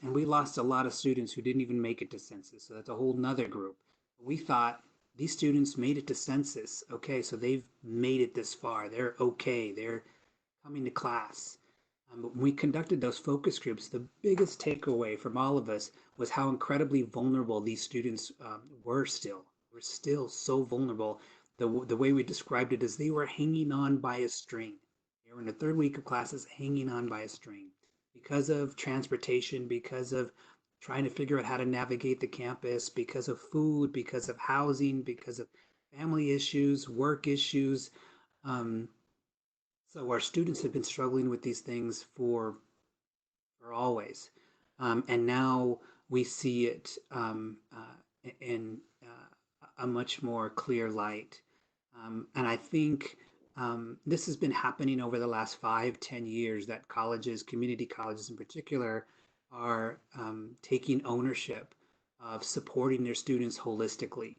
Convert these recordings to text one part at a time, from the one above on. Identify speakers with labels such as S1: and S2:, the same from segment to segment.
S1: and we lost a lot of students who didn't even make it to census. So that's a whole nother group. We thought these students made it to census. Okay, so they've made it this far. They're okay. They're coming to class. But when we conducted those focus groups, the biggest takeaway from all of us was how incredibly vulnerable these students were still. Were still so vulnerable. The way we described it is they were hanging on by a string. They were in the third week of classes hanging on by a string because of transportation, because of trying to figure out how to navigate the campus, because of food, because of housing, because of family issues, work issues. Um, so our students have been struggling with these things for always, and now we see it in a much more clear light. And I think this has been happening over the last 5, 10 years that colleges, community colleges in particular, are taking ownership of supporting their students holistically,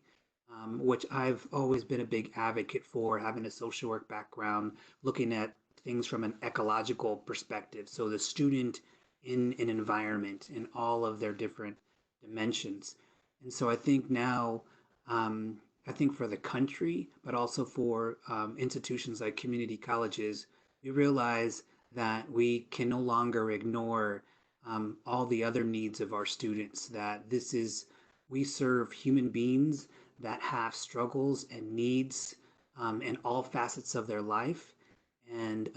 S1: which I've always been a big advocate for, having a social work background, looking at things from an ecological perspective. So the student in an environment in all of their different dimensions. And so I think now, I think for the country, but also for institutions like community colleges, we realize that we can no longer ignore all the other needs of our students, that we serve human beings that have struggles and needs in all facets of their life. And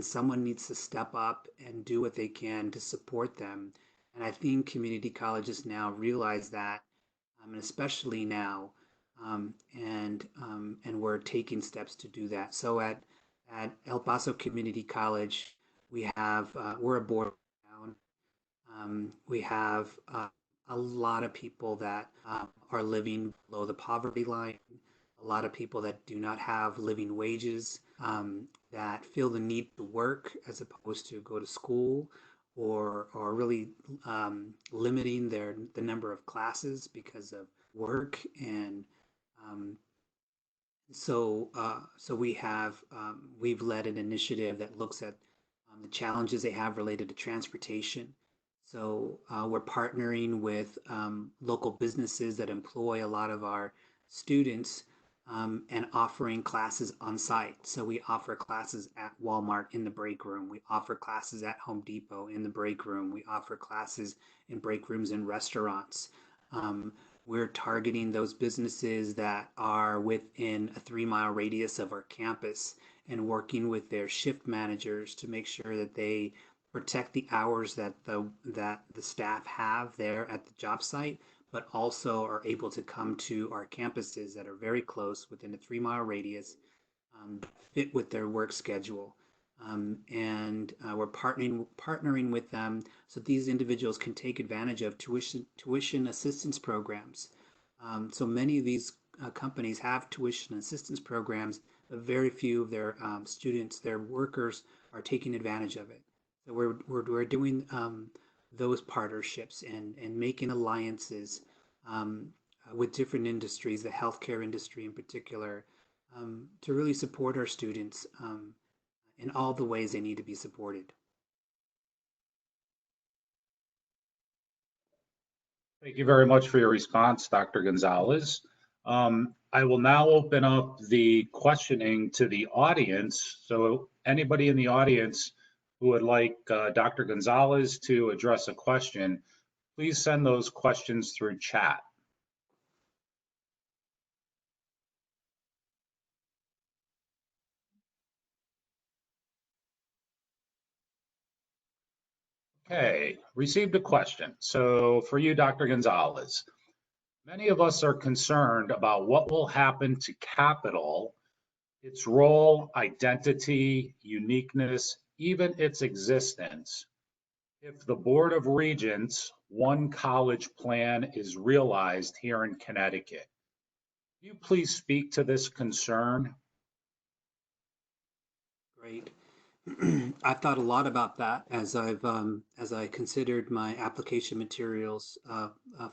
S1: someone needs to step up and do what they can to support them. And I think community colleges now realize that, and especially now, and we're taking steps to do that. So at El Paso Community College, we're a board town. We have a lot of people that are living below the poverty line, a lot of people that do not have living wages, that feel the need to work as opposed to go to school, or really limiting the number of classes because of work. And um, so we've led an initiative that looks at the challenges they have related to transportation. So we're partnering with local businesses that employ a lot of our students, and offering classes on site. So we offer classes at Walmart in the break room. We offer classes at Home Depot in the break room. We offer classes in break rooms in restaurants. Um, we're targeting those businesses that are within a 3 mile radius of our campus and working with their shift managers to make sure that they protect the hours that the staff have there at the job site, but also are able to come to our campuses that are very close within a 3 mile radius, fit with their work schedule. And we're partnering with them so these individuals can take advantage of tuition assistance programs. So many of these companies have tuition assistance programs, but very few of their students, their workers, are taking advantage of it. So we're doing those partnerships and making alliances with different industries, the healthcare industry in particular, to really support our students in all the ways they need to be supported.
S2: Thank you very much for your response, Dr. Gonzalez. I will now open up the questioning to the audience. So anybody in the audience who would like Dr. Gonzalez to address a question, please send those questions through chat. Okay, received a question. So for you, Dr. Gonzalez, many of us are concerned about what will happen to capital, its role, identity, uniqueness, even its existence, if the Board of Regents one college plan is realized here in Connecticut. Can you please speak to this concern?
S1: Great. I've thought a lot about that as I considered my application materials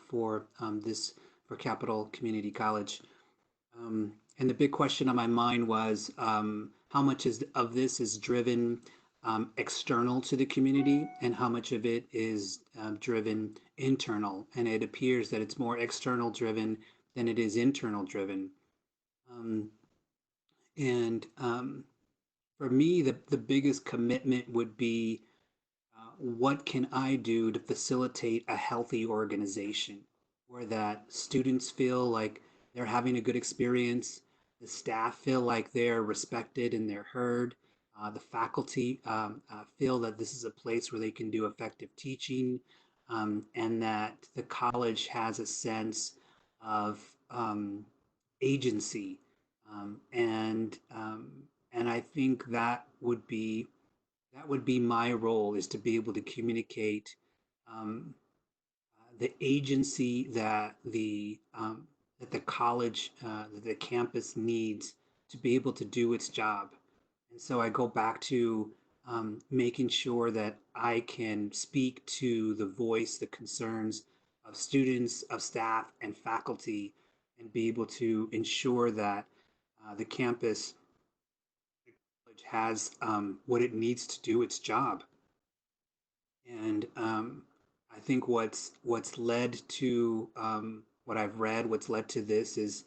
S1: for Capital Community College. And the big question on my mind was how much of this is driven external to the community and how much of it is driven internal. And it appears that it's more external driven than it is internal driven. Um, and for me, the biggest commitment would be what can I do to facilitate a healthy organization where that students feel like they're having a good experience, the staff feel like they're respected and they're heard, the faculty feel that this is a place where they can do effective teaching, and that the college has a sense of agency. And I think that would be my role, is to be able to communicate um, the agency that the college, that the campus needs to be able to do its job. And so I go back to making sure that I can speak to the voice, the concerns of students, of staff, and faculty, and be able to ensure that the campus has what it needs to do its job. And I think what's led to what I've read, what's led to this is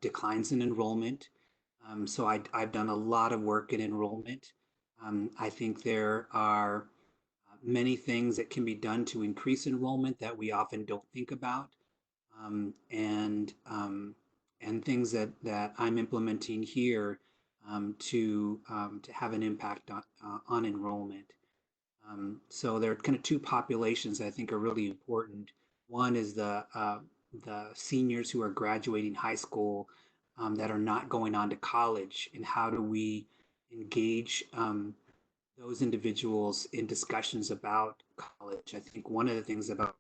S1: declines in enrollment. So I've done a lot of work in enrollment. I think there are many things that can be done to increase enrollment that we often don't think about, um, and um, and things that I'm implementing here to have an impact on enrollment. So there are kind of two populations that I think are really important. One is the seniors who are graduating high school, that are not going on to college, and how do we engage those individuals in discussions about college? I think one of the things about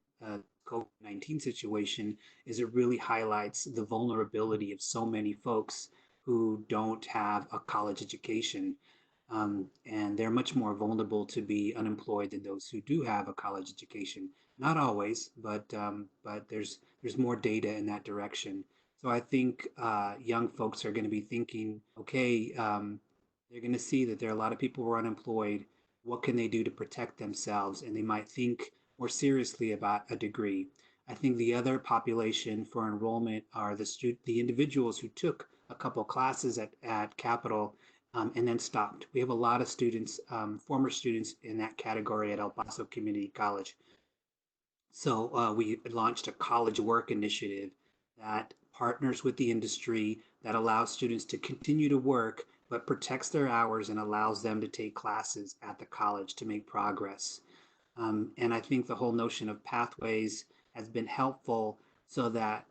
S1: COVID-19 situation is it really highlights the vulnerability of so many folks who don't have a college education, and they're much more vulnerable to be unemployed than those who do have a college education. Not always, but there's more data in that direction. So I think young folks are going to be thinking, okay, they're going to see that there are a lot of people who are unemployed. What can they do to protect themselves? And they might think more seriously about a degree. I think the other population for enrollment are the individuals who took a couple classes at Capital, and then stopped. We have a lot of students, former students in that category at El Paso Community College. So we launched a college work initiative that partners with the industry, that allows students to continue to work, but protects their hours and allows them to take classes at the college to make progress. And I think the whole notion of pathways has been helpful, so that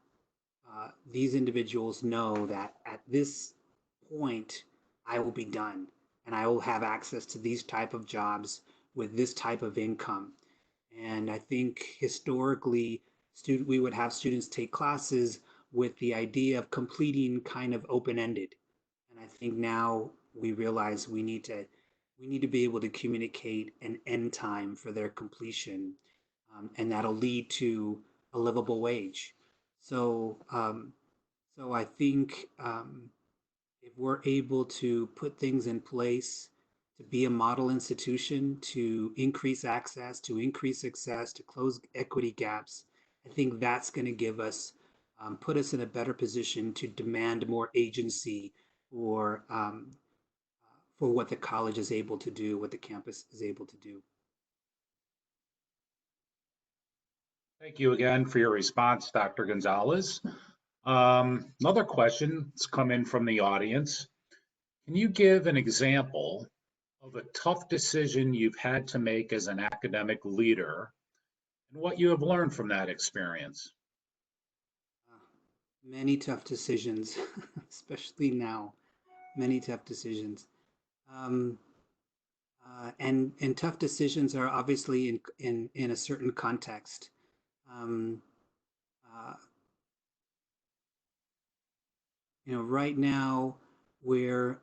S1: these individuals know that at this point I will be done and I will have access to these type of jobs with this type of income. And I think historically, we would have students take classes with the idea of completing kind of open-ended. And I think now we realize we need to be able to communicate an end time for their completion, and that'll lead to a livable wage. So, so I think if we're able to put things in place to be a model institution, to increase access, to increase success, to close equity gaps, I think that's going to put us in a better position to demand more agency for what the college is able to do, what the campus is able to do.
S2: Thank you again for your response, Dr. Gonzalez. Another question that's come in from the audience. Can you give an example of a tough decision you've had to make as an academic leader and what you have learned from that experience?
S1: Many tough decisions, especially now. Many tough decisions. Um, and tough decisions are obviously in a certain context. Um, uh, right now we're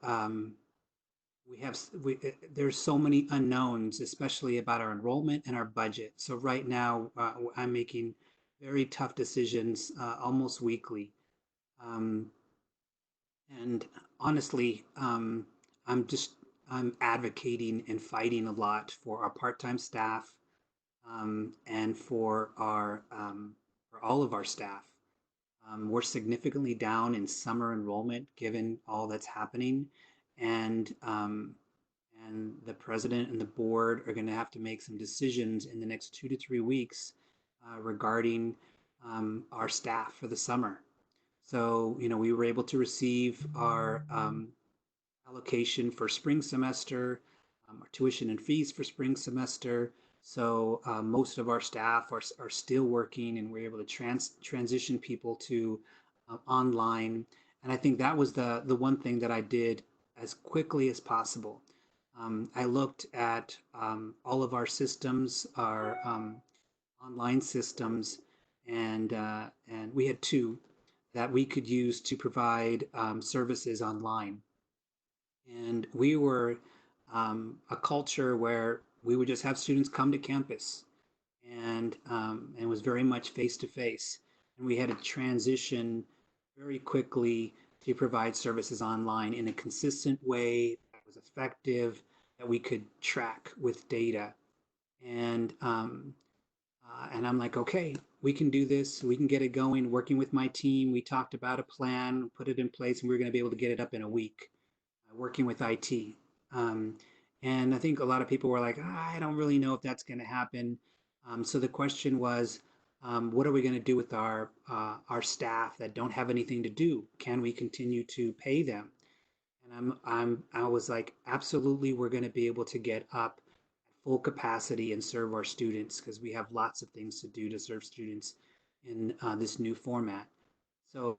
S1: there's so many unknowns, especially about our enrollment and our budget. So right now, I'm making very tough decisions almost weekly. Um, and honestly, I'm just I'm advocating and fighting a lot for our part-time staff, and for all of our staff. We're significantly down in summer enrollment given all that's happening, and the president and the board are going to have to make some decisions in the next 2 to 3 weeks regarding our staff for the summer. So, we were able to receive our allocation for spring semester, our tuition and fees for spring semester. So most of our staff are still working, and we're able to transition people to online. And I think that was the one thing that I did as quickly as possible. I looked at all of our systems, our online systems, and we had two that we could use to provide services online. And we were a culture where we would just have students come to campus, and it was very much face to face. And we had to transition very quickly to provide services online in a consistent way that was effective, that we could track with data. And I'm like, okay, we can do this. We can get it going. Working with my team, we talked about a plan, put it in place, and we were going to be able to get it up in a week. Working with IT. Um, and I think a lot of people were like, I don't really know if that's going to happen. So the question was, what are we going to do with our staff that don't have anything to do? Can we continue to pay them? And I was like, absolutely, we're going to be able to get up at full capacity and serve our students, because we have lots of things to do to serve students in this new format. So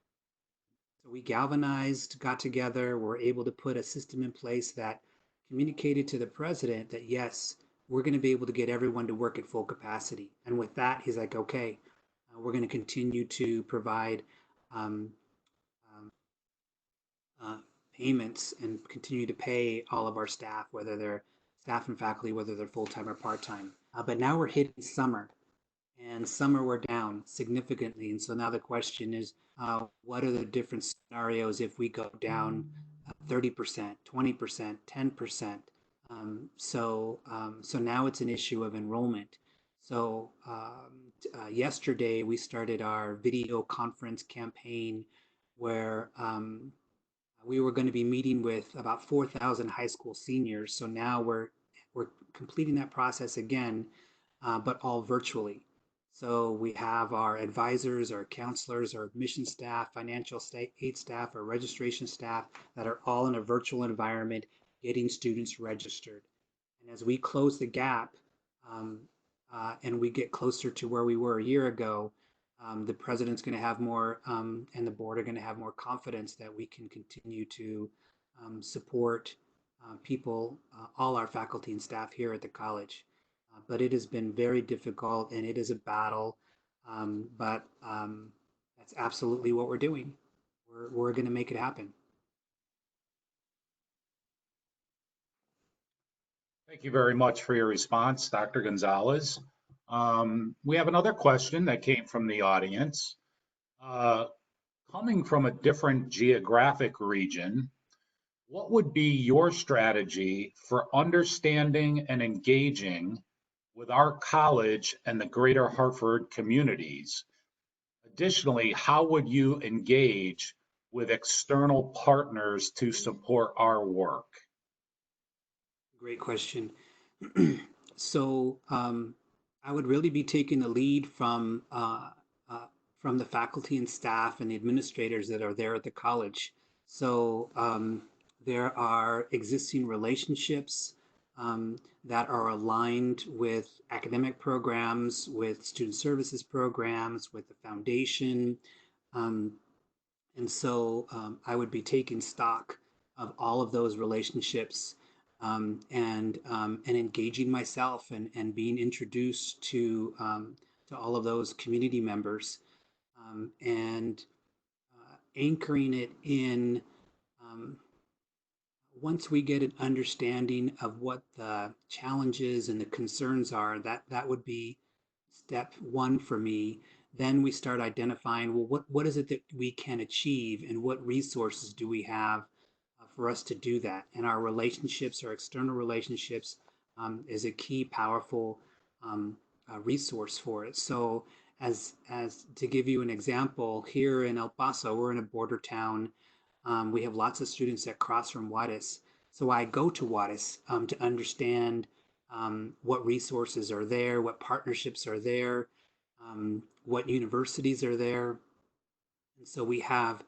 S1: we galvanized, got together, were able to put a system in place that communicated to the president that yes, we're going to be able to get everyone to work at full capacity. And with that, he's like, okay, we're going to continue to provide um, um, uh, payments and continue to pay all of our staff, whether they're staff and faculty, whether they're full time or part time. But now we're hitting summer, and summer we're down significantly. And so now the question is, what are the different scenarios if we go down 30%, 20%, 10%? So now it's an issue of enrollment. So yesterday we started our video conference campaign where we were going to be meeting with about 4,000 high school seniors. So now we're completing that process again, but all virtually. So we have our advisors, our counselors, our admission staff, financial aid staff, our registration staff that are all in a virtual environment getting students registered. And as we close the gap um, and we get closer to where we were a year ago, the president's going to have more and the board are going to have more confidence that we can continue to support people, all our faculty and staff here at the college. But it has been very difficult, and it is a battle. But that's absolutely what we're doing. We're going to make it happen.
S2: Thank you very much for your response, Dr. Gonzalez. We have another question that came from the audience. Coming from a different geographic region, what would be your strategy for understanding and engaging with our college and the greater Hartford communities? Additionally, how would you engage with external partners to support our work?
S1: Great question. So I would really be taking the lead from the faculty and staff and the administrators that are there at the college. So there are existing relationships that are aligned with academic programs, with student services programs, with the foundation. Um, and so I would be taking stock of all of those relationships and engaging myself and being introduced to all of those community members and anchoring it in um, once we get an understanding of what the challenges and the concerns are, that would be step one for me. Then we start identifying, well, what is it that we can achieve, and what resources do we have for us to do that. And our relationships, our external relationships, is a key, powerful resource for it. So, as to give you an example, here in El Paso, we're in a border town. We have lots of students that cross from Juarez. So I go to Juarez to understand what resources are there, what partnerships are there, what universities are there. And so we have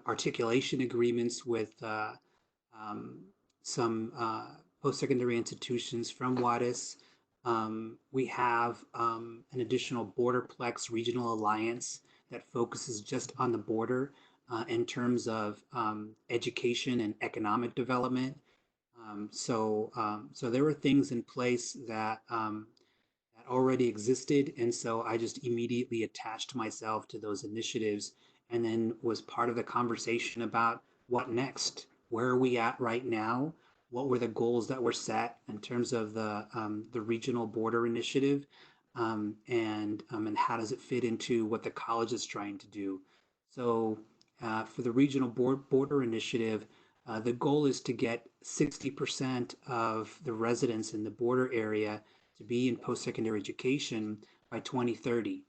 S1: articulation agreements with some post-secondary institutions from Juarez. We have an additional Borderplex regional alliance that focuses just on the border in terms of education and economic development. So there were things in place that already existed, and so I just immediately attached myself to those initiatives, and then was part of the conversation about what next. Where are we at right now? What were the goals that were set in terms of the regional border initiative, and how does it fit into what the college is trying to do? So for the regional border initiative, the goal is to get 60% of the residents in the border area to be in post-secondary education by 2030.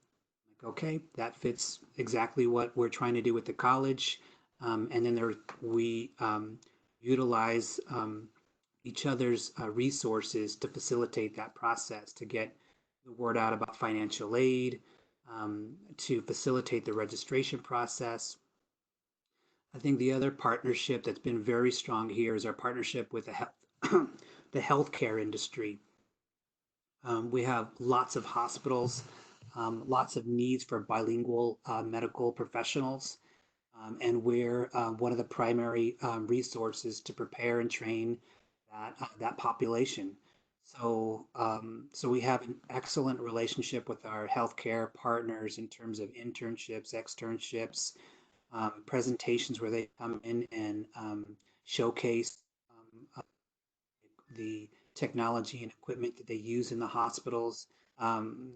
S1: Like, okay, that fits exactly what we're trying to do with the college. And then we utilize each other's resources to facilitate that process, to get the word out about financial aid, to facilitate the registration process. I think the other partnership that's been very strong here is our partnership with the healthcare industry. We have lots of hospitals, lots of needs for bilingual medical professionals, and we're one of the primary resources to prepare and train that population. So we have an excellent relationship with our healthcare partners in terms of internships, externships, presentations where they come in and showcase the technology and equipment that they use in the hospitals.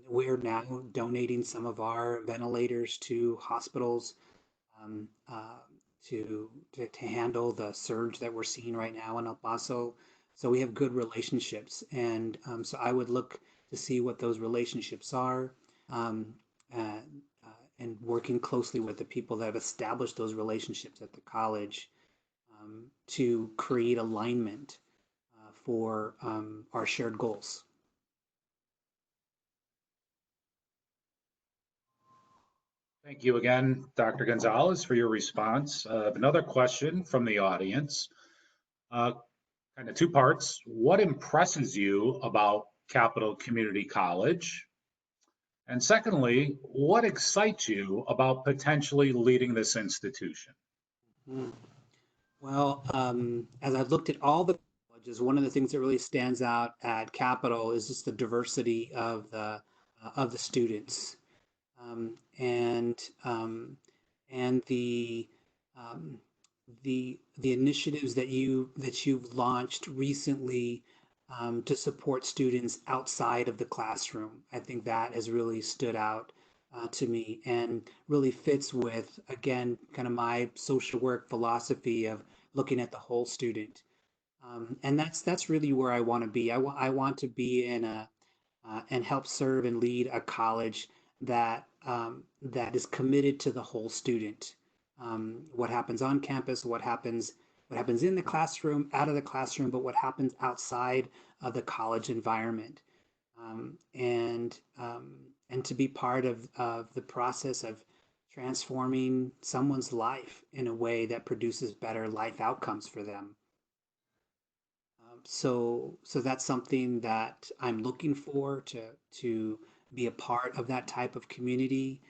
S1: We're now donating some of our ventilators to hospitals um, uh, to handle the surge that we're seeing right now in El Paso. So we have good relationships, and so I would look to see what those relationships are, um, uh, and working closely with the people that have established those relationships at the college to create alignment for our shared goals.
S2: Thank you again, Dr. Gonzalez, for your response. Another question from the audience, uh, kind of two parts. What impresses you about Capital Community College? And secondly, what excites you about potentially leading this institution?
S1: Mm. Well, as I've looked at all the colleges, one of the things that really stands out at Capital is just the diversity of the students, and and um, the initiatives that you've launched recently to support students outside of the classroom. I think that has really stood out to me and really fits with, again, kind of my social work philosophy of looking at the whole student. And that's really where I want to be. I want to be in a and help serve and lead a college that is committed to the whole student. What happens on campus, what happens in the classroom, out of the classroom, but what happens outside of the college environment, um, and um, and to be part of the process of transforming someone's life in a way that produces better life outcomes for them. So that's something that I'm looking for to be a part of that type of community,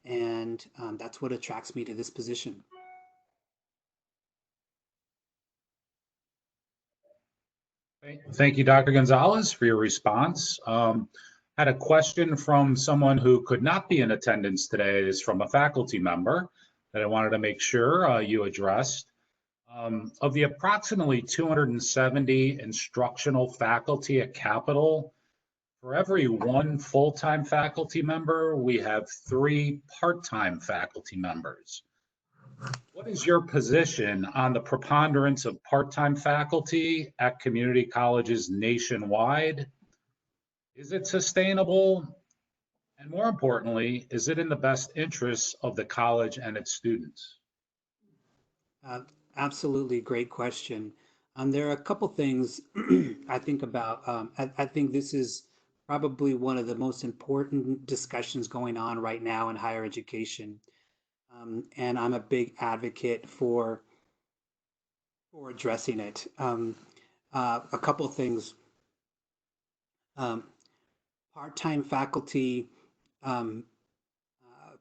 S1: and that's what attracts me to this position.
S2: Thank you, Dr. Gonzalez, for your response. Had a question from someone who could not be in attendance today. Is from a faculty member that I wanted to make sure you addressed. Of the approximately 270 instructional faculty at Capital, for every one full-time faculty member, we have 3 part-time faculty members. What is your position on the preponderance of part-time faculty at community colleges nationwide? Is it sustainable? And more importantly, is it in the best interests of the college and its students?
S1: Uh, Absolutely great question. There are a couple things I think about. I think this is probably one of the most important discussions going on right now in higher education. And I'm a big advocate for addressing it. A couple things. Um, Part-time faculty um, uh,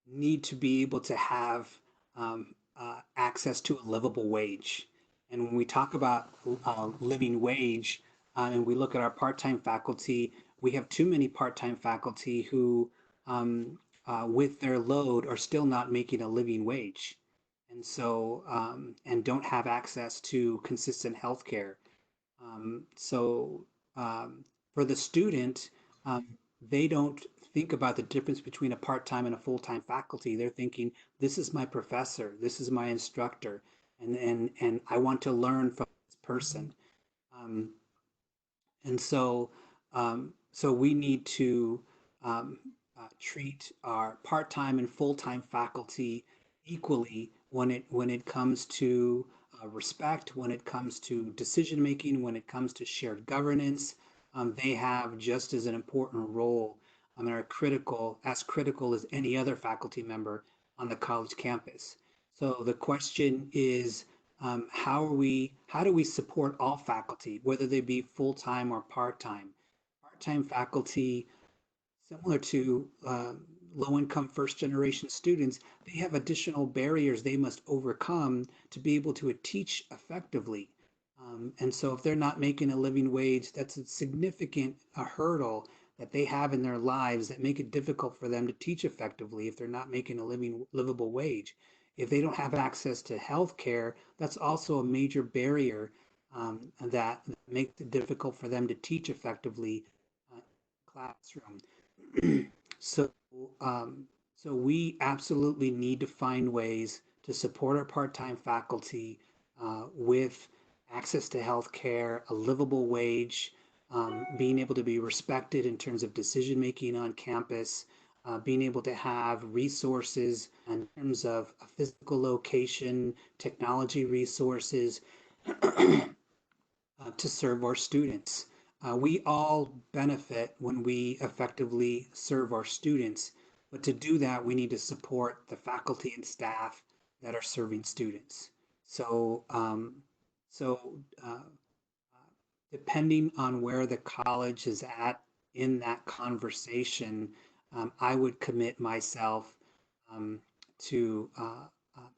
S1: need to be able to have access to a livable wage. And when we talk about living wage, and we look at our part-time faculty, we have too many part-time faculty who, with their load, are still not making a living wage, and so and don't have access to consistent health care. So for the student, they don't think about the difference between a part-time and a full-time faculty. They're thinking, this is my professor, this is my instructor, and I want to learn from this person. Um, and so we need to um, treat our part-time and full-time faculty equally when it comes to respect, when it comes to decision making, when it comes to shared governance. They have just as an important role and are critical as any other faculty member on the college campus. So the question is, how do we support all faculty, whether they be full-time or part-time? Part-time faculty, similar to low-income first-generation students, they have additional barriers they must overcome to be able to teach effectively. And so if they're not making a living wage, that's a significant hurdle that they have in their lives that make it difficult for them to teach effectively if they're not making a livable wage. If they don't have access to health care, that's also a major barrier that makes it difficult for them to teach effectively in the classroom. So, um, so we absolutely need to find ways to support our part-time faculty with access to health care, a livable wage, being able to be respected in terms of decision making on campus, being able to have resources in terms of a physical location, technology resources to serve our students. We all benefit when we effectively serve our students, but to do that, we need to support the faculty and staff that are serving students. So, so depending on where the college is at in that conversation, I would commit myself um, to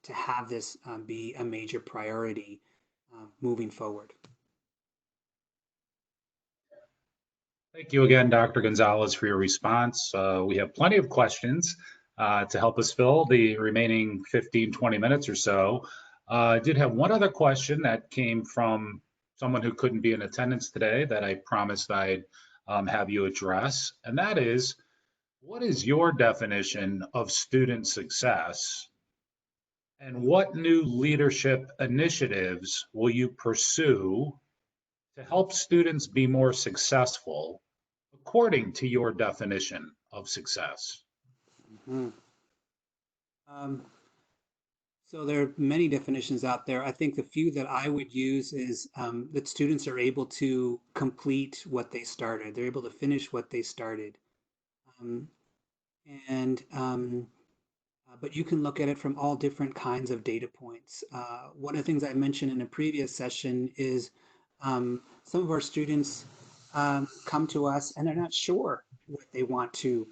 S1: to have this be a major priority moving forward.
S2: Thank you again, Dr. Gonzalez, for your response. We have plenty of questions to help us fill the remaining 15, 20 minutes or so. I did have one other question that came from someone who couldn't be in attendance today that I promised I'd have you address, and that is, what is your definition of student success, and what new leadership initiatives will you pursue to help students be more successful according to your definition of success?
S1: Mhm. Um, so there are many definitions out there. I think the few that I would use is that students are able to complete what they started. They're able to finish what they started. Um, and But you can look at it from all different kinds of data points. One of the things I mentioned in a previous session is some of our students come to us and they're not sure what they want to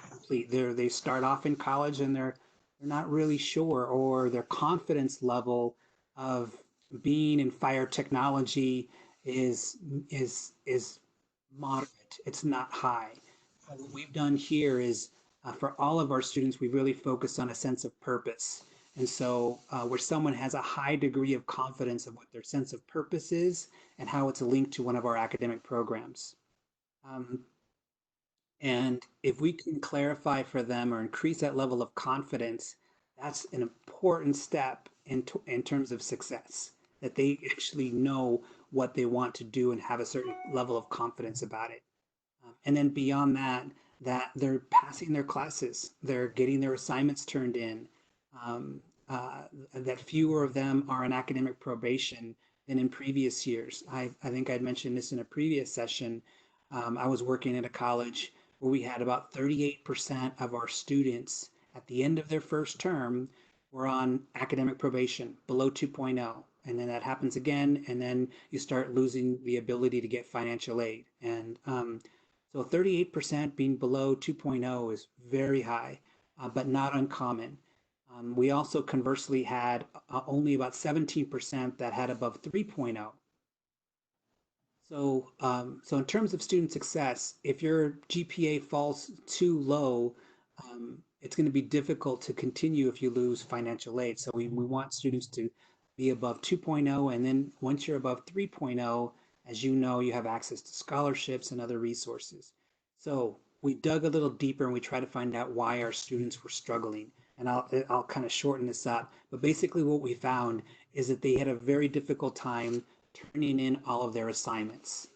S1: complete. They start off in college and they're not really sure, or their confidence level of being in fire technology is moderate. It's not high. So what we've done here is for all of our students, we really focus on a sense of purpose. And so, where someone has a high degree of confidence of what their sense of purpose is and how it's linked to one of our academic programs. Um, and if we can clarify for them or increase that level of confidence, That's an important step in terms of success, that they actually know what they want to do and have a certain level of confidence about it. And then beyond that, that they're passing their classes, they're getting their assignments turned in, um, that fewer of them are on academic probation than in previous years. I think I'd mentioned this in a previous session. I was working at a college where we had about 38% of our students at the end of their first term were on academic probation below 2.0. And then that happens again, and then you start losing the ability to get financial aid. And so 38% being below 2.0 is very high, but not uncommon. We also conversely had only about 17% that had above 3.0. So in terms of student success, if your GPA falls too low, it's going to be difficult to continue if you lose financial aid. So we want students to be above 2.0, and then once you're above 3.0, as you know, you have access to scholarships and other resources. So we dug a little deeper and we tried to find out why our students were struggling. And I'll kind of shorten this up. But basically, what we found is that they had a very difficult time turning in all of their assignments.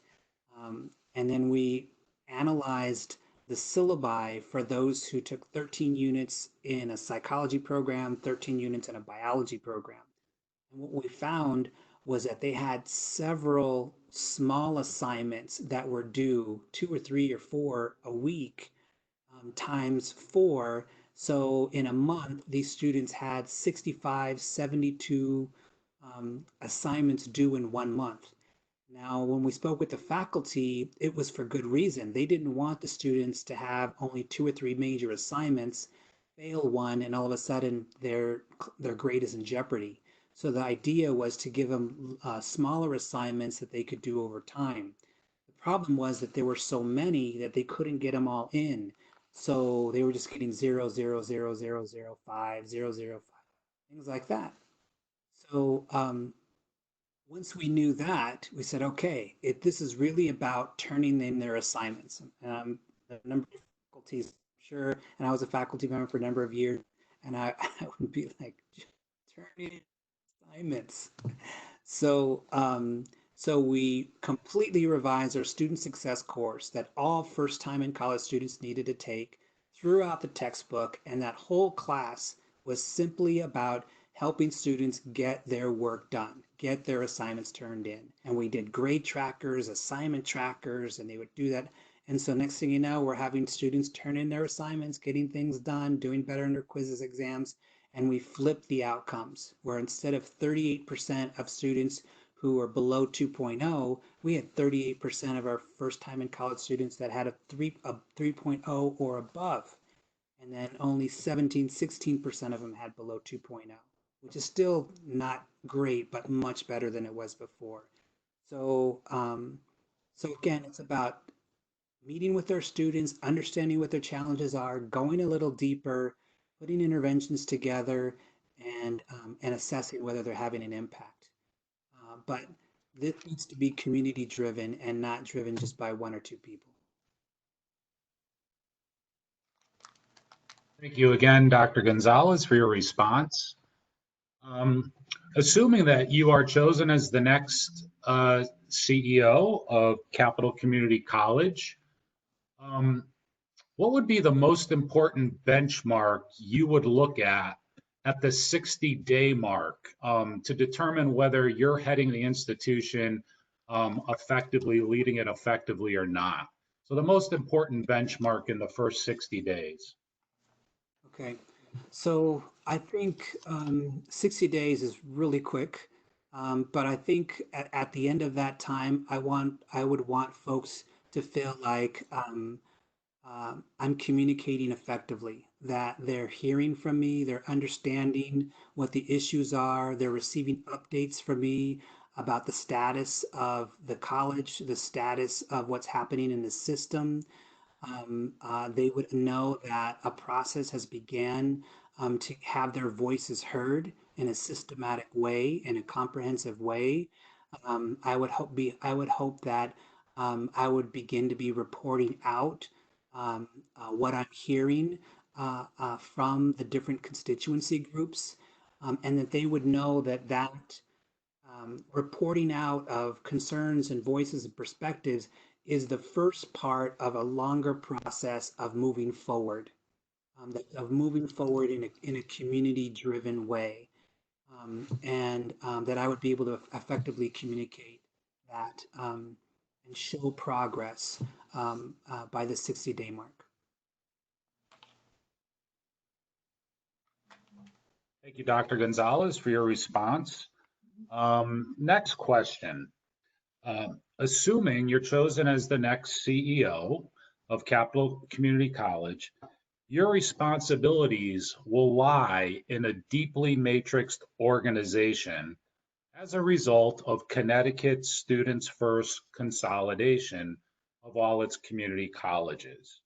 S1: And then we analyzed the syllabi for those who took 13 units in a psychology program, 13 units in a biology program. And what we found was that they had several small assignments that were due 2 or 3 or 4 a week, times four. So in a month, these students had 65, 72 assignments due in 1 month. Now, when we spoke with the faculty, it was for good reason. They didn't want the students to have only 2 or 3 major assignments, fail one, and all of a sudden their grade is in jeopardy. So the idea was to give them smaller assignments that they could do over time. The problem was that there were so many that they couldn't get them all in. So they were just getting 0, 0, 0, 0, 0, 5, 0, 0, 5, things like that. So once we knew that, we said, okay, this is really about turning in their assignments. The number of faculties, sure, and I was a faculty member for a number of years, and I would be like, turn in assignments. So, so we completely revised our student success course that all first time in college students needed to take throughout the textbook. And that whole class was simply about helping students get their work done, get their assignments turned in. And we did grade trackers, assignment trackers, and they would do that. And so next thing you know, we're having students turn in their assignments, getting things done, doing better in their quizzes, exams, and we flipped the outcomes where instead of 38% of students who were below 2.0, we had 38% of our first time in college students that had a 3.0 or above. And then only 17, 16% of them had below 2.0, which is still not great, but much better than it was before. So, so again, it's about meeting with our students, understanding what their challenges are, going a little deeper, putting interventions together, and assessing whether they're having an impact. But this needs to be community driven and not driven just by 1 or 2 people.
S2: Thank you again, Dr. Gonzalez, for your response. Um, Assuming that you are chosen as the next CEO of Capital Community College, um, what would be the most important benchmark you would look at the 60-day mark to determine whether you're heading the institution effectively, leading it effectively or not? So the most important benchmark in the first 60 days.
S1: Okay, so I think 60 days is really quick, but I think at the end of that time, I would want folks to feel like I'm communicating effectively, that they're hearing from me, they're understanding what the issues are, they're receiving updates from me about the status of the college, the status of what's happening in the system. They would know that a process has began to have their voices heard in a systematic way, in a comprehensive way. I would hope that I would begin to be reporting out what I'm hearing from the different constituency groups, and that they would know that reporting out of concerns and voices and perspectives is the first part of a longer process of moving forward, in a community-driven way, and that I would be able to effectively communicate that and show progress by the 60-day mark.
S2: Thank you, Dr. Gonzalez, for your response. Next question. Assuming you're chosen as the next CEO of Capital Community College, your responsibilities will lie in a deeply matrixed organization as a result of Connecticut's Students First consolidation of all its community colleges.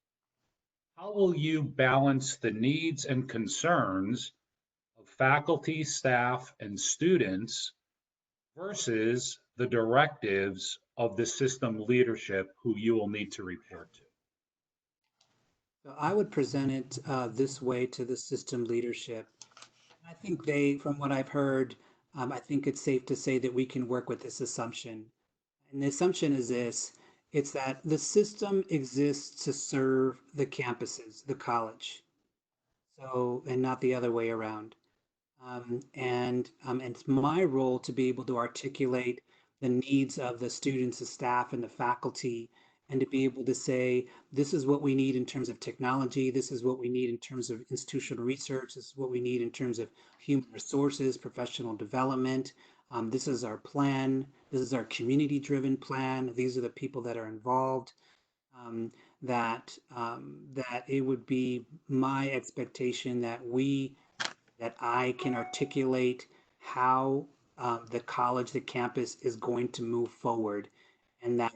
S2: How will you balance the needs and concerns of faculty, staff, and students versus the directives of the system leadership who you will need to report to?
S1: So I would present it this way to the system leadership. I think from what I've heard, I think it's safe to say that we can work with this assumption. And the assumption is this: it's that the system exists to serve the campuses, the college. So, and not the other way around. And it's my role to be able to articulate the needs of the students, the staff, and the faculty, and to be able to say, this is what we need in terms of technology, this is what we need in terms of institutional research, this is what we need in terms of human resources, professional development. This is our plan. This is our community-driven plan. These are the people that are involved. That it would be my expectation that I can articulate how the college, the campus is going to move forward, and that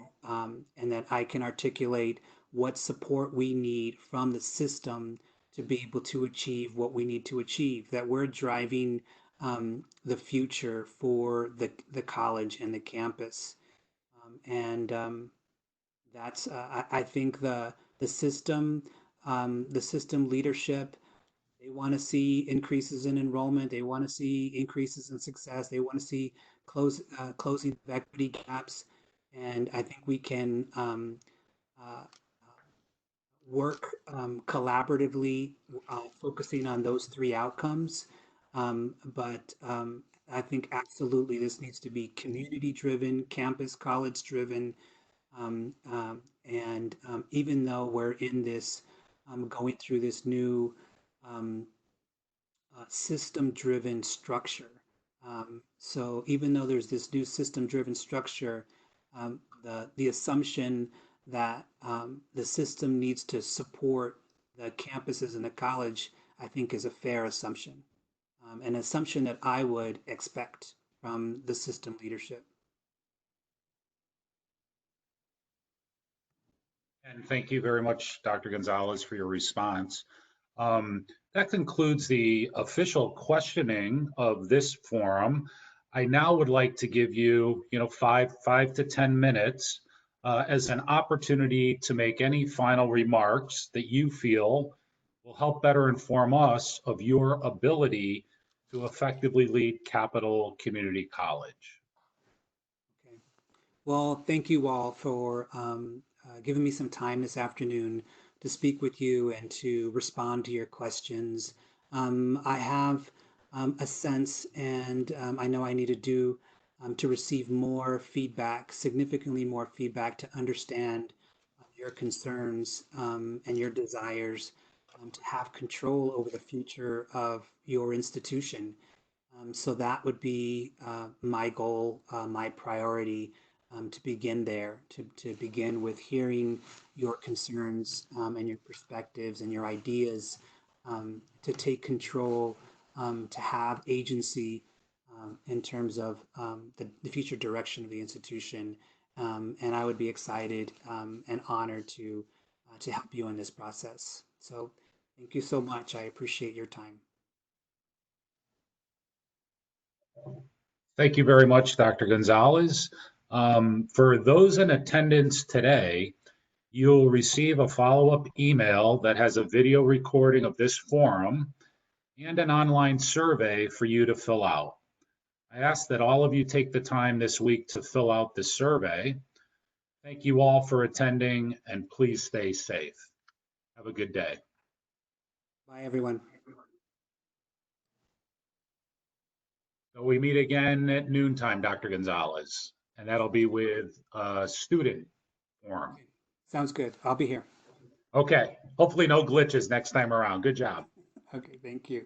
S1: I can articulate what support we need from the system to be able to achieve what we need to achieve. That we're driving the future for the college and the campus, and that's I think the system leadership. They want to see increases in enrollment. They want to see increases in success. They want to see closing of equity gaps. And I think we can uh, work collaboratively, focusing on those three outcomes. But I think absolutely this needs to be community driven, campus college driven. And even though we're in this, going through this new um, system-driven structure. So even though there's this new system-driven structure, the assumption that the system needs to support the campuses and the college, I think, is a fair assumption, an assumption that I would expect from the system leadership.
S2: And thank you very much, Dr. Gonzalez, for your response. That concludes the official questioning of this forum. I now would like to give you, 5 to 10 minutes as an opportunity to make any final remarks that you feel will help better inform us of your ability to effectively lead Capital Community College.
S1: Okay. Well, thank you all for giving me some time this afternoon to speak with you and to respond to your questions. I have a sense, and I know I need to do to receive more feedback, significantly more feedback, to understand your concerns and your desires to have control over the future of your institution. So that would be my goal, my priority, to begin there, to begin with hearing your concerns and your perspectives and your ideas, to take control, to have agency in terms of the future direction of the institution. And I would be excited and honored to help you in this process. So thank you so much. I appreciate your time.
S2: Thank you very much, Dr. Gonzalez. For those in attendance today, you'll receive a follow-up email that has a video recording of this forum and an online survey for you to fill out. I ask that all of you take the time this week to fill out this survey. Thank you all for attending, and please stay safe. Have a good day.
S1: Bye, everyone.
S2: So we meet again at noontime, Dr. Gonzalez, and that'll be with student forum.
S1: Sounds good. I'll be here.
S2: Okay, hopefully no glitches next time around. Good job.
S1: Okay, thank you.